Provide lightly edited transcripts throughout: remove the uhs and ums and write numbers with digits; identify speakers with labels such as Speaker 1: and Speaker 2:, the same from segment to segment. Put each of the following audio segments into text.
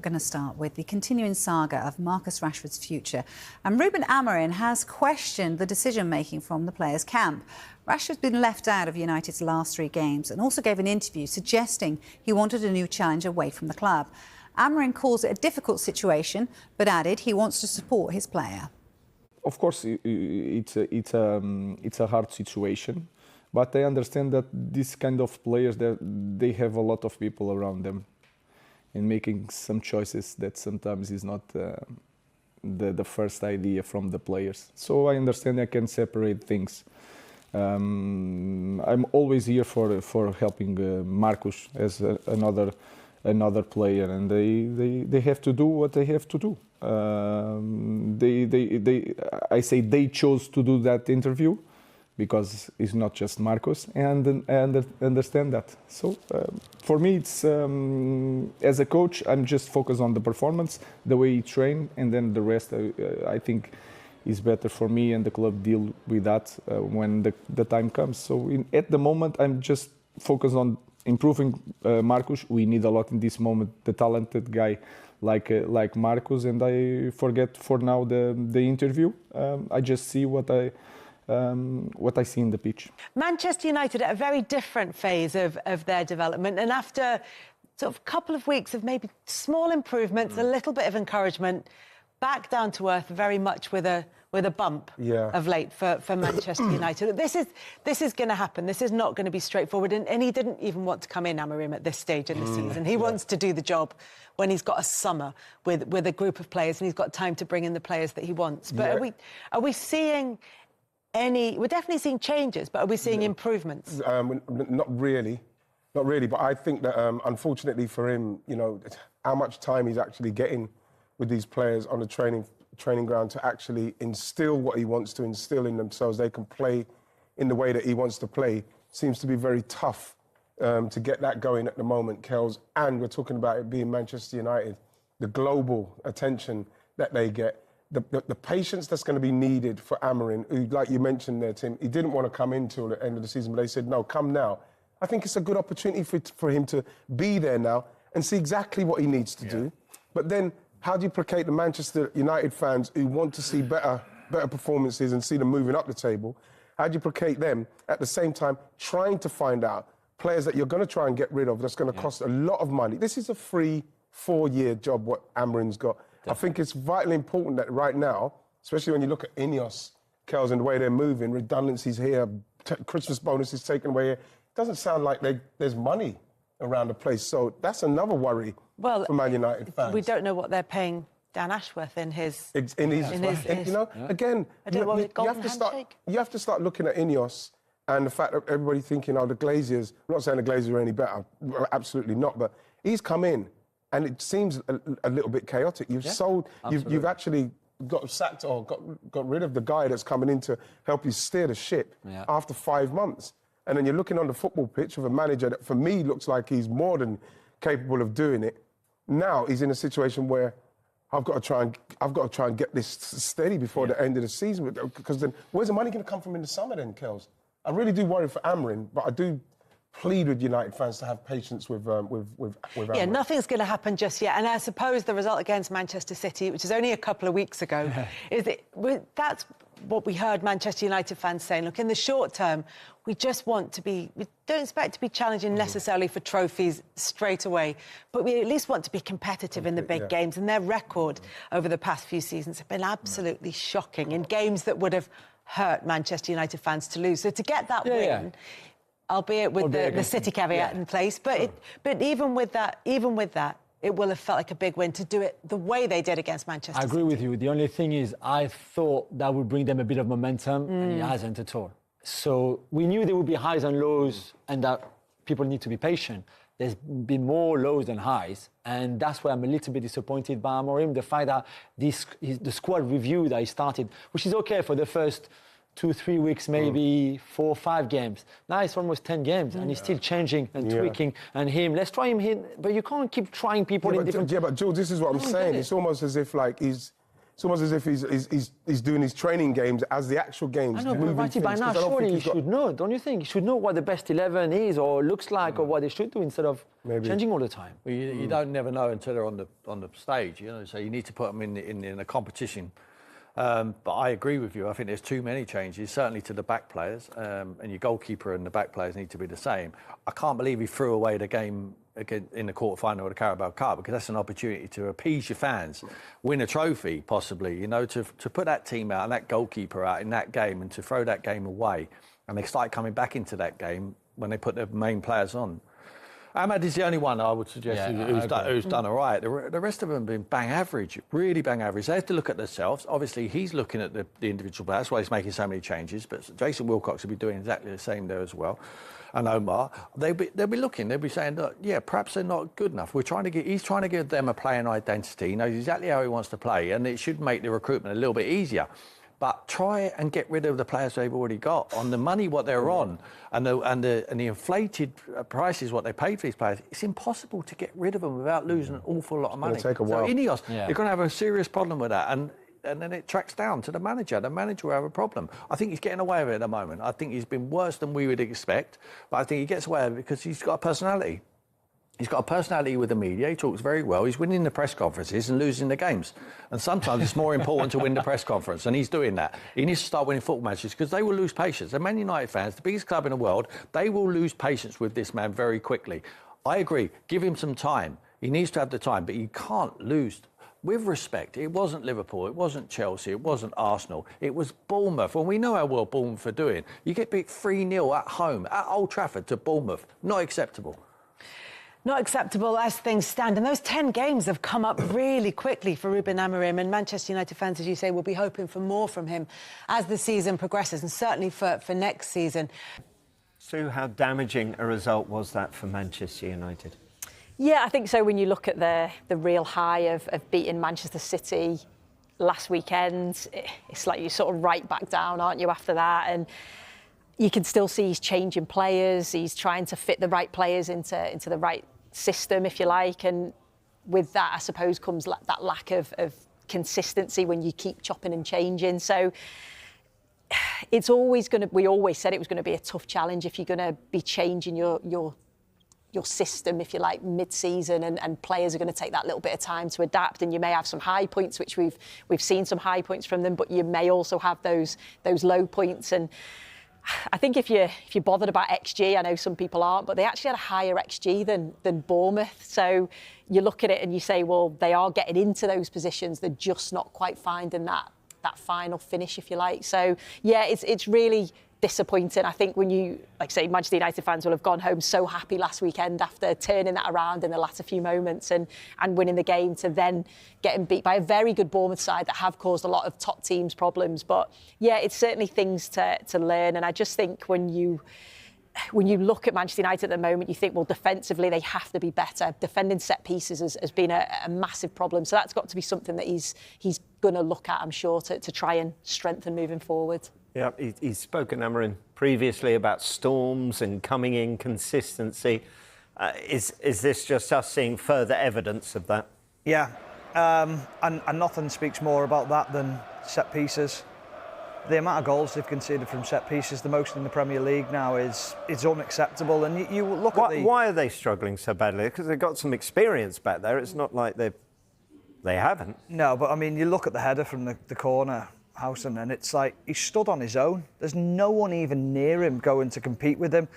Speaker 1: going to start with the continuing saga of Marcus Rashford's future. And Ruben Amorim has questioned the decision-making from the players' camp. Rashford's been left out of United's last 3 games and also gave an interview suggesting he wanted a new challenge away from the club. Amorim calls it a difficult situation, but added he wants to support his player.
Speaker 2: Of course, it's a hard situation, but I understand that this kind of players, they have a lot of people around them, and making some choices that sometimes is not the first idea from the players. So I understand I can separate things. I'm always here for helping Marcus as another player, and they have to do what they have to do. I say they chose to do that interview because it's not just Marcus, and I understand that. So for me, it's as a coach, I'm just focused on the performance, the way he train, and then the rest I think is better for me and the club deal with that when the time comes. So at the moment, I'm just focused on improving Marcus. We need a lot in this moment, the talented guy like Marcus, and I forget for now the interview. I just see what I see in the pitch.
Speaker 3: Manchester United at a very different phase of their development, and after sort of a couple of weeks of maybe small improvements, a little bit of encouragement, back down to earth very much with a bump of late for Manchester United. This is going to happen. This is not going to be straightforward. And he didn't even want to come in, Amorim, at this stage in the season. He wants to do the job when he's got a summer with a group of players and he's got time to bring in the players that he wants. But are we seeing any... We're definitely seeing changes, but are we seeing improvements?
Speaker 4: Not really. Not really. But I think that, unfortunately for him, you know, how much time he's actually getting with these players on the training ground to actually instill what he wants to instill in themselves, they can play in the way that he wants to play, seems to be very tough to get that going at the moment, Kels. And we're talking about it being Manchester United, the global attention that they get, the patience that's going to be needed for Amorim, who, like you mentioned there, Tim, he didn't want to come in till the end of the season, but they said, no, come now. I think it's a good opportunity for him to be there now and see exactly what he needs to do. But then, how do you placate the Manchester United fans who want to see better performances and see them moving up the table? How do you placate them at the same time trying to find out players that you're going to try and get rid of that's going to cost a lot of money? This is a free 4-year job what Amorim's got. Definitely. I think it's vitally important that right now, especially when you look at Ineos, Kels, and the way they're moving, redundancies here, Christmas bonuses taken away here, it doesn't sound like there's money around the place. So that's another worry for Man United fans.
Speaker 3: We don't know what they're paying Dan Ashworth in his...
Speaker 4: you know, again, you have to start looking at Ineos and the fact that everybody thinking, oh, the Glaziers, I'm not saying the Glaziers are any better, absolutely not, but he's come in and it seems a little bit chaotic. You've actually got sacked or got rid of the guy that's coming in to help you steer the ship after 5 months. And then you're looking on the football pitch with a manager that, for me, looks like he's more than capable of doing it. Now he's in a situation where I've got to try and get this steady before the end of the season. Because then, where's the money going to come from in the summer then, Kels? I really do worry for Amorim, but I do plead with United fans to have patience with Amorim.
Speaker 3: Yeah, nothing's going to happen just yet. And I suppose the result against Manchester City, which is only a couple of weeks ago, that's what we heard Manchester United fans saying. Look, in the short term, we don't expect to be challenging necessarily for trophies straight away, but we at least want to be competitive in the big games. And their record over the past few seasons have been absolutely shocking in games that would have hurt Manchester United fans to lose. So to get that win, albeit with the City caveat in place, but even with that, it will have felt like a big win to do it the way they did against Manchester City.
Speaker 5: I agree with you. The only thing is, I thought that would bring them a bit of momentum, and it hasn't at all. So we knew there would be highs and lows, and that people need to be patient. There's been more lows than highs, and that's why I'm a little bit disappointed by Amorim. The fact that the squad review that he started, which is okay for the first 2-3 weeks, maybe 4 or 5 games. Now it's almost 10 games, and he's still changing and tweaking. And let's try him here, but you can't keep trying people in different...
Speaker 4: Yeah, but George, this is what I'm saying. It's almost as if like it's almost as if he's doing his training games as the actual games.
Speaker 5: I know, but
Speaker 4: moving
Speaker 5: Wrighty, by
Speaker 4: things,
Speaker 5: now,
Speaker 4: 'cause I don't
Speaker 5: surely
Speaker 4: think
Speaker 5: he
Speaker 4: he's got-
Speaker 5: should know, don't you think? He should know what the best 11 is or looks like or what they should do instead of changing all the time.
Speaker 6: Well, you don't never know until they're on the stage, you know. So you need to put them in a competition. But I agree with you. I think there's too many changes, certainly to the back players, and your goalkeeper and the back players need to be the same. I can't believe he threw away the game again in the quarter-final of the Carabao Cup, because that's an opportunity to appease your fans, win a trophy possibly, you know, to put that team out and that goalkeeper out in that game and to throw that game away. And they start coming back into that game when they put their main players on. Ahmad is the only one I would suggest who's done all right. The rest of them have been bang average, really bang average. They have to look at themselves. Obviously, he's looking at the individual players. That's why he's making so many changes. But Jason Wilcox will be doing exactly the same there as well. And Omar, they'll be looking. They'll be saying, look, yeah, perhaps they're not good enough. He's trying to give them a playing identity. He knows exactly how he wants to play, and it should make the recruitment a little bit easier. But try and get rid of the players they've already got on the money what they're on, and the inflated prices what they paid for these players. It's impossible to get rid of them without losing an awful lot of money.
Speaker 4: Take a while.
Speaker 6: So Ineos, you're going to have a serious problem with that, and then it tracks down to the manager. The manager will have a problem. I think he's getting away with it at the moment. I think he's been worse than we would expect, but I think he gets away with it because he's got a personality. He's got a personality with the media. He talks very well. He's winning the press conferences and losing the games. And sometimes it's more important to win the press conference, and he's doing that. He needs to start winning football matches because they will lose patience. The Man United fans, the biggest club in the world, they will lose patience with this man very quickly. I agree. Give him some time. He needs to have the time, but he can't lose. With respect, it wasn't Liverpool, it wasn't Chelsea, it wasn't Arsenal, it was Bournemouth. And we know how well Bournemouth are doing. You get beat 3-0 at home, at Old Trafford to Bournemouth. Not acceptable.
Speaker 3: Not acceptable as things stand. And those 10 games have come up really quickly for Ruben Amorim, and Manchester United fans, as you say, will be hoping for more from him as the season progresses, and certainly for next season.
Speaker 7: Sue, how damaging a result was that for Manchester United?
Speaker 8: Yeah, I think so. When you look at the real high of beating Manchester City last weekend, it's like you're sort of right back down, aren't you, after that? And you can still see he's changing players. He's trying to fit the right players into the right system, if you like, and with that, I suppose, comes that lack of consistency when you keep chopping and changing. So it's always going to. We always said it was going to be a tough challenge if you're going to be changing your system, if you like, mid-season, and players are going to take that little bit of time to adapt. And you may have some high points, which we've seen some high points from them, but you may also have those low points. And I think if you're bothered about XG, I know some people aren't, but they actually had a higher XG than Bournemouth. So you look at it and you say, well, they are getting into those positions. They're just not quite finding that final finish, if you like. So yeah, it's really disappointing. I think when you, like say, Manchester United fans will have gone home so happy last weekend after turning that around in the latter few moments and winning the game, to then getting beat by a very good Bournemouth side that have caused a lot of top teams problems. But yeah, it's certainly things to learn. And I just think when you look at Manchester United at the moment, you think, well, defensively, they have to be better. Defending set pieces has been a massive problem. So that's got to be something that he's going to look at, I'm sure, to try and strengthen moving forward.
Speaker 7: Yeah, he's spoken, Amorim, previously about storms and coming in consistency. Is this just us seeing further evidence of that?
Speaker 9: Yeah, and nothing speaks more about that than set pieces. The amount of goals they've conceded from set pieces, the most in the Premier League now, is unacceptable. And you look at
Speaker 7: why are they struggling so badly? Because they've got some experience back there. It's not like they haven't. No,
Speaker 9: but I mean, you look at the header from the corner, Housen, and it's like he stood on his own. There's no one even near him going to compete with him.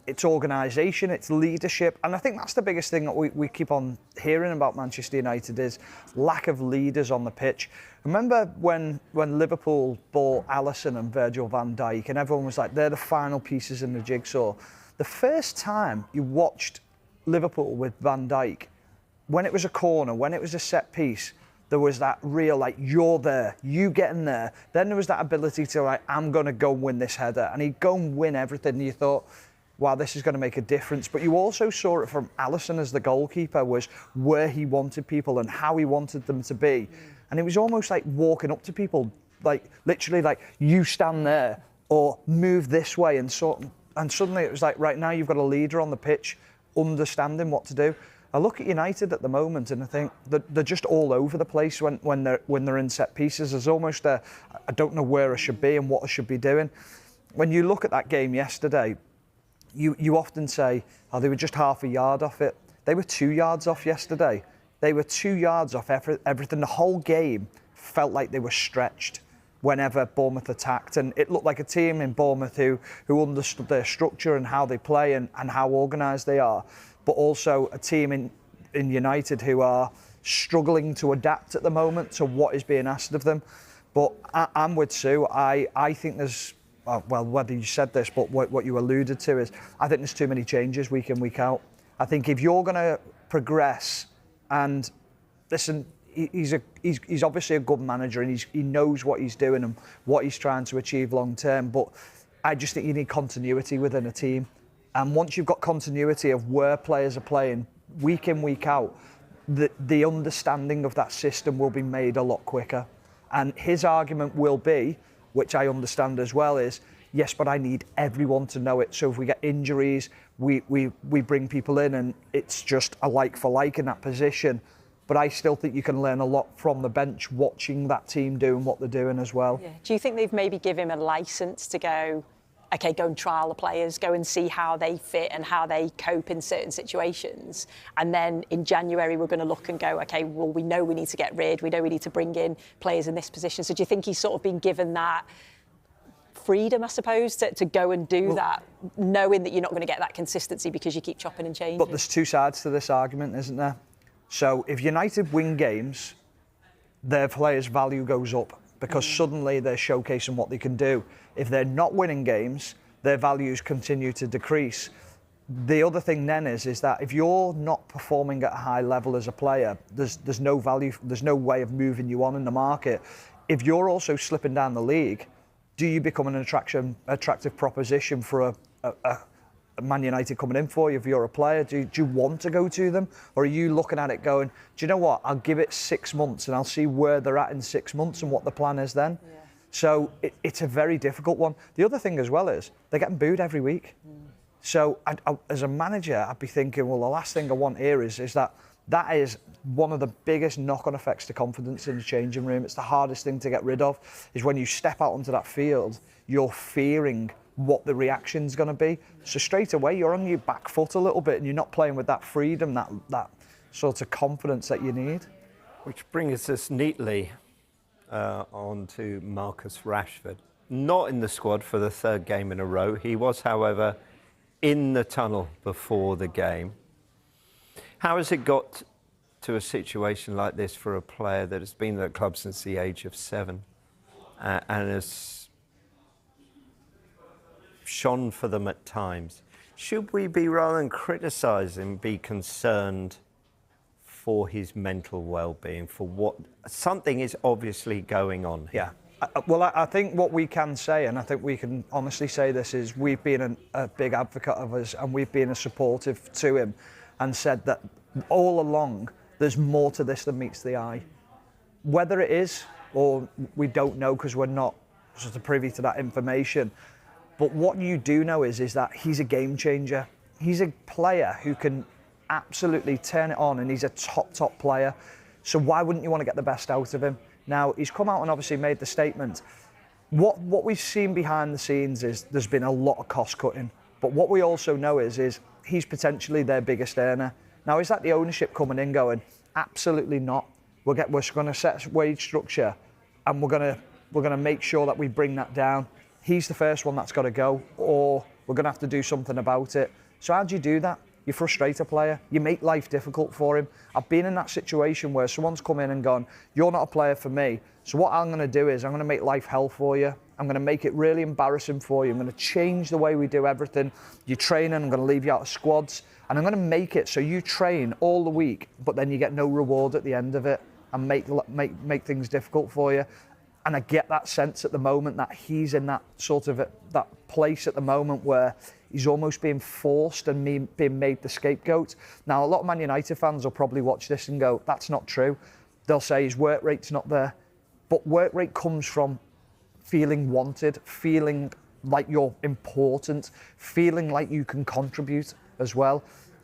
Speaker 9: It's organisation, it's leadership, and I think that's the biggest thing that we keep on hearing about Manchester United is lack of leaders on the pitch. Remember when Liverpool bought Alisson and Virgil van Dijk, and everyone was like, they're the final pieces in the jigsaw. The first time you watched Liverpool with Van Dijk, when it was a corner, when it was a set piece, there was that real, like, you're there, you getting there. Then there was that ability to, like, I'm going to go and win this header. And he'd go and win everything. And you thought, wow, this is going to make a difference. But you also saw it from Alisson as the goalkeeper, was where he wanted people and how he wanted them to be. And it was almost like walking up to people, like, literally, like, you stand there or move this way. And suddenly it was like, right now you've got a leader on the pitch understanding what to do. I look at United at the moment and I think that they're just all over the place when they're in set pieces. There's almost I don't know where I should be and what I should be doing. When you look at that game yesterday, you often say, oh, they were just half a yard off it. They were 2 yards off yesterday. They were 2 yards off everything. The whole game felt like they were stretched whenever Bournemouth attacked, and it looked like a team in Bournemouth who understood their structure and how they play and how organised they are, but also a team in United who are struggling to adapt at the moment to what is being asked of them. But I'm with Sue. I think there's, well, whether you said this, but what you alluded to is, I think there's too many changes week in, week out. I think if you're going to progress, and listen, he's obviously a good manager and he knows what he's doing and what he's trying to achieve long term, but I just think you need continuity within a team. And once you've got continuity of where players are playing week in, week out, the understanding of that system will be made a lot quicker. And his argument will be, which I understand as well, is yes, but I need everyone to know it. So if we get injuries, we bring people in and it's just a like for like in that position. But I still think you can learn a lot from the bench watching that team doing what they're doing as well.
Speaker 8: Yeah. Do you think they've maybe given him a licence to go, OK, go and trial the players, go and see how they fit and how they cope in certain situations? And then in January, we're going to look and go, OK, well, we know we need to get rid, we know we need to bring in players in this position. So do you think he's sort of been given that freedom, I suppose, to go and do that, knowing that you're not going to get that consistency because you keep chopping and changing?
Speaker 9: But there's two sides to this argument, isn't there? So if United win games, their players' value goes up because suddenly they're showcasing what they can do. If they're not winning games, their values continue to decrease. The other thing then is that if you're not performing at a high level as a player, there's no value, there's no way of moving you on in the market. If you're also slipping down the league, do you become an attractive proposition for a Man United coming in for you if you're a player? Do you want to go to them? Or are you looking at it going, do you know what, I'll give it 6 months and I'll see where they're at in 6 months and what the plan is then? Yeah. So it's a very difficult one. The other thing as well is they're getting booed every week. So as a manager, I'd be thinking, well, the last thing I want here is that is one of the biggest knock-on effects to confidence in the changing room. It's the hardest thing to get rid of, is when you step out onto that field, you're fearing what the reaction's going to be. So straight away, you're on your back foot a little bit and you're not playing with that freedom, that sort of confidence that you need.
Speaker 7: Which brings us neatly on to Marcus Rashford. Not in the squad for the third game in a row. He was, however, in the tunnel before the game. How has it got to a situation like this for a player that has been at the club since the age of 7 and has shone for them at times? Should we be, rather than criticise him, be concerned for his mental well-being, for what something is obviously going on here?
Speaker 9: Yeah. Well, I think what we can say, and I think we can honestly say this, is we've been a big advocate of us and we've been supportive to him and said that all along there's more to this than meets the eye. Whether it is, or we don't know because we're not sort of privy to that information, but what you do know is that he's a game changer. He's a player who can absolutely turn it on and he's a top player. So why wouldn't you want to get the best out of him? Now, he's come out and obviously made the statement. What we've seen behind the scenes is there's been a lot of cost cutting. But what we also know is he's potentially their biggest earner. Now, is that the ownership coming in going, absolutely not. We're going to set a wage structure and we're going to make sure that we bring that down. He's the first one that's got to go, or we're going to have to do something about it. So how do you do that? You frustrate a player. You make life difficult for him. I've been in that situation where someone's come in and gone, you're not a player for me. So what I'm going to do is I'm going to make life hell for you. I'm going to make it really embarrassing for you. I'm going to change the way we do everything. You're training, I'm going to leave you out of squads. And I'm going to make it so you train all the week, but then you get no reward at the end of it and make things difficult for you. And I get that sense at the moment that he's in that sort of that place at the moment where he's almost being forced and being made the scapegoat. Now, a lot of Man United fans will probably watch this and go, that's not true. They'll say his work rate's not there. But work rate comes from feeling wanted, feeling like you're important, feeling like you can contribute as well.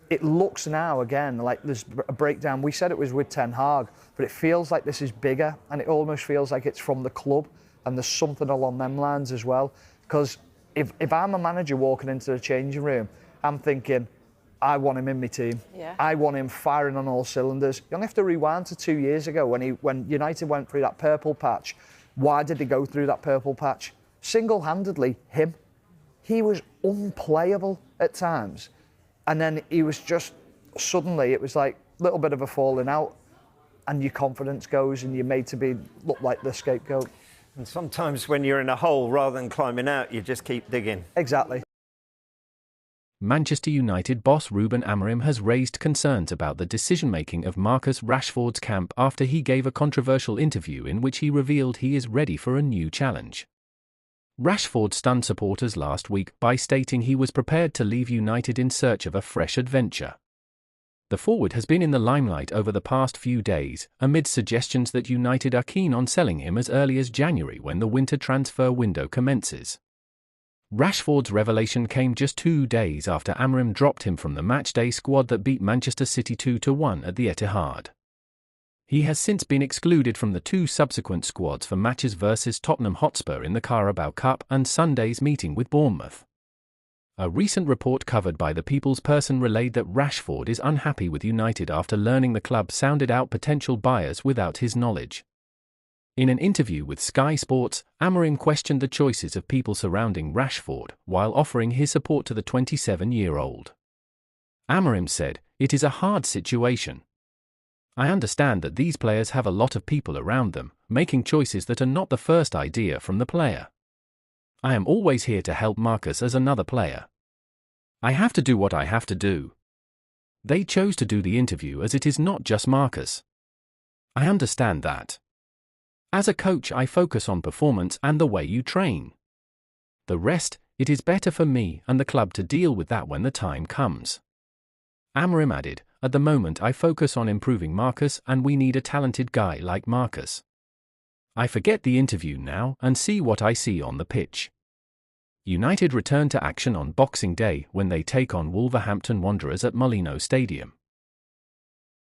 Speaker 9: it looks now again like there's a breakdown. We said it was with Ten Hag, but it feels like this is bigger, and it almost feels like it's from the club, and there's something along them lines as well. Because if I'm a manager walking into the changing room, I'm thinking, I want him in my team.
Speaker 8: Yeah.
Speaker 9: I want him firing on all cylinders. You only have to rewind to 2 years ago when United went through that purple patch. Why did they go through that purple patch? Single-handedly, him. He was unplayable at times. And then he was just, suddenly, it was like a little bit of a falling out, and your confidence goes and you're made to look like the scapegoat.
Speaker 7: And sometimes when you're in a hole, rather than climbing out, you just keep digging.
Speaker 9: Exactly.
Speaker 10: Manchester United boss Ruben Amorim has raised concerns about the decision-making of Marcus Rashford's camp after he gave a controversial interview in which he revealed he is ready for a new challenge. Rashford stunned supporters last week by stating he was prepared to leave United in search of a fresh adventure. The forward has been in the limelight over the past few days, amid suggestions that United are keen on selling him as early as January when the winter transfer window commences. Rashford's revelation came just 2 days after Amorim dropped him from the matchday squad that beat Manchester City 2-1 at the Etihad. He has since been excluded from the 2 subsequent squads for matches versus Tottenham Hotspur in the Carabao Cup and Sunday's meeting with Bournemouth. A recent report covered by the People's Person relayed that Rashford is unhappy with United after learning the club sounded out potential buyers without his knowledge. In an interview with Sky Sports, Amorim questioned the choices of people surrounding Rashford while offering his support to the 27-year-old. Amorim said, "It is a hard situation. I understand that these players have a lot of people around them, making choices that are not the first idea from the player. I am always here to help Marcus as another player. I have to do what I have to do. They chose to do the interview as it is not just Marcus. I understand that. As a coach, I focus on performance and the way you train. The rest, it is better for me and the club to deal with that when the time comes." Amorim added, "At the moment I focus on improving Marcus and we need a talented guy like Marcus. I forget the interview now and see what I see on the pitch." United return to action on Boxing Day when they take on Wolverhampton Wanderers at Molineux Stadium.